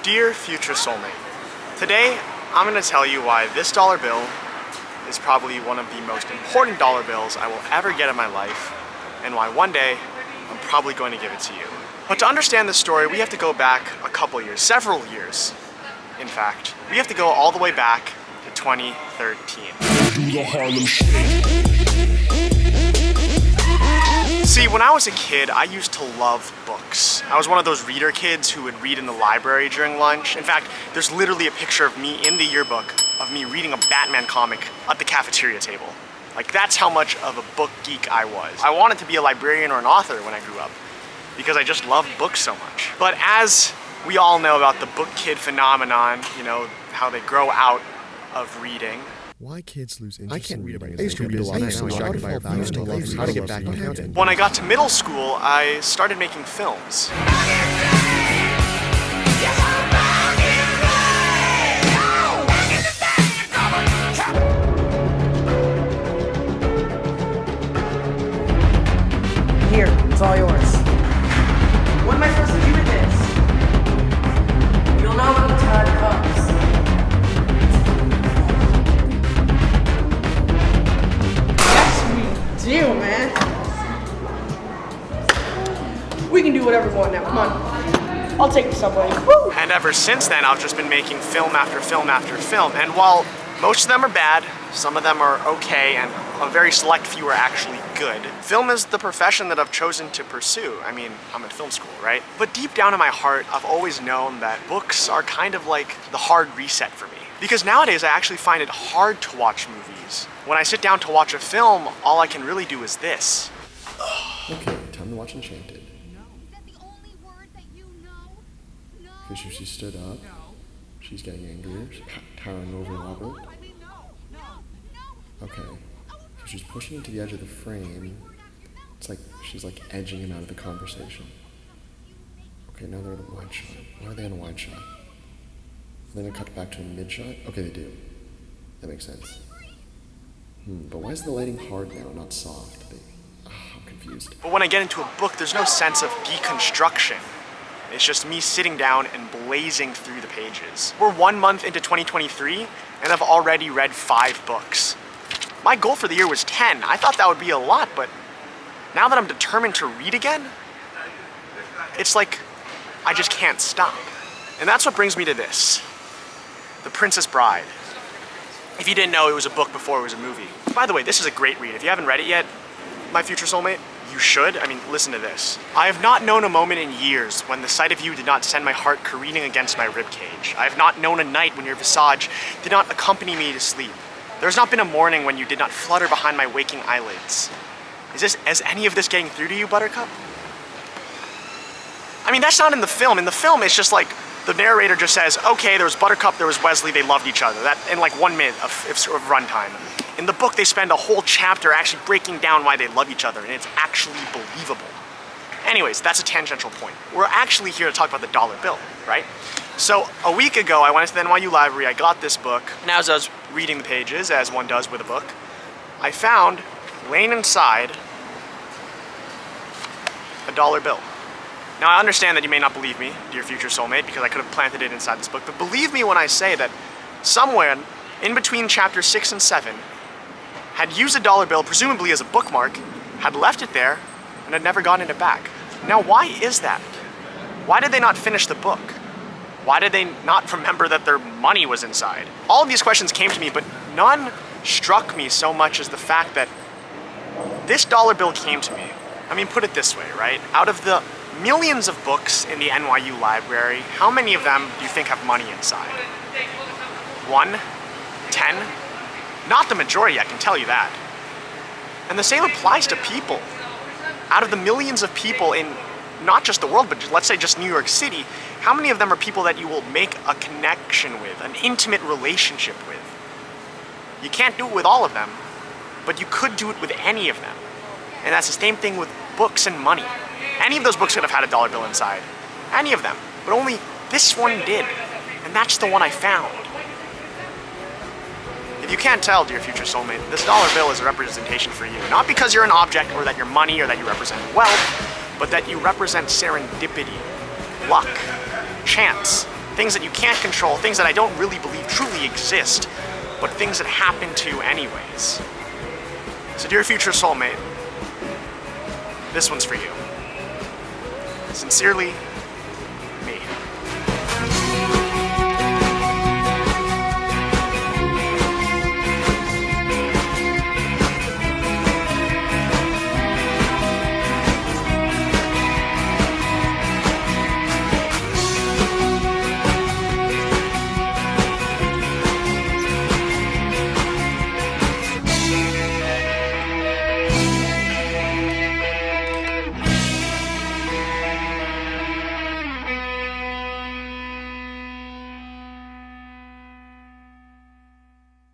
Dear future soulmate, today I'm going to tell you why this dollar bill is probably one of the most important dollar bills I will ever get in my life, and why one day I'm probably going to give it to you. But to understand this story, we have to go back a couple years, several years, in fact. We have to go all the way back to 2013. Do the Harlem Shake. See, when I was a kid, I used to love books. I was one of those reader kids who would read in the library during lunch. In fact, there's literally a picture of me in the yearbook of me reading a Batman comic at the cafeteria table. Like, that's how much of a book geek I was. I wanted to be a librarian or an author when I grew up because I just loved books so much. But as we all know about the book kid phenomenon, you know, how they grow out of reading. Why kids lose interest? I can't read reading. I used to read a lot. I used to be shocked by how to get back into it. When I got to middle school, I started making films. Here, it's all yours. What am I supposed to do with this? You'll know when the time comes. Do, man. We can do whatever we want now. Come on. I'll take the subway. Woo! And ever since then, I've just been making film after film after film. And while most of them are bad, some of them are okay, and a very select few are actually good, film is the profession that I've chosen to pursue. I mean, I'm in film school, right? But deep down in my heart, I've always known that books are kind of like the hard reset for me. Because nowadays, I actually find it hard to watch movies. When I sit down to watch a film, all I can really do is this. Okay, time to watch Enchanted. Is that the only word that you know? No. Okay, so she stood up. She's getting angrier. She's towering over Robert. Okay, so she's pushing him to the edge of the frame. It's like she's like edging him out of the conversation. Okay, now they're in a wide shot. Why are they in a wide shot? Then it cut back to a mid shot? Okay, they do. That makes sense. But why is the lighting hard now, not soft? I'm confused. But when I get into a book, there's no sense of deconstruction. It's just me sitting down and blazing through the pages. We're 1 month into 2023, and I've already read 5 books. My goal for the year was 10. I thought that would be a lot, but now that I'm determined to read again, it's like I just can't stop. And that's what brings me to this. The Princess Bride. If you didn't know, it was a book before it was a movie. By the way, this is a great read. If you haven't read it yet, my future soulmate, you should. I mean, listen to this. I have not known a moment in years when the sight of you did not send my heart careening against my ribcage. I have not known a night when your visage did not accompany me to sleep. There has not been a morning when you did not flutter behind my waking eyelids. Is any of this getting through to you, Buttercup? I mean, that's not in the film. In the film, it's just like, the narrator just says, okay, there was Buttercup, there was Wesley, they loved each other. That in like 1 minute of runtime. In the book, they spend a whole chapter actually breaking down why they love each other, and it's actually believable. Anyways, that's a tangential point. We're actually here to talk about the dollar bill, right? So a week ago, I went to the NYU library, I got this book, and as I was reading the pages, as one does with a book, I found, laying inside, a dollar bill. Now, I understand that you may not believe me, dear future soulmate, because I could have planted it inside this book, but believe me when I say that somewhere in between chapters 6 and 7 had used a dollar bill, presumably as a bookmark, had left it there, and had never gotten it back. Now, why is that? Why did they not finish the book? Why did they not remember that their money was inside? All of these questions came to me, but none struck me so much as the fact that this dollar bill came to me. I mean, put it this way, right? Out of the millions of books in the NYU library, how many of them do you think have money inside? 1? 10? Not the majority, I can tell you that. And the same applies to people. Out of the millions of people in not just the world, but let's say just New York City, how many of them are people that you will make a connection with, an intimate relationship with? You can't do it with all of them, but you could do it with any of them. And that's the same thing with books and money. Any of those books could have had a dollar bill inside. Any of them. But only this one did. And that's the one I found. If you can't tell, dear future soulmate, this dollar bill is a representation for you. Not because you're an object, or that you're money, or that you represent wealth, but that you represent serendipity, luck, chance, things that you can't control, things that I don't really believe truly exist, but things that happen to anyways. So dear future soulmate, this one's for you. Sincerely, me.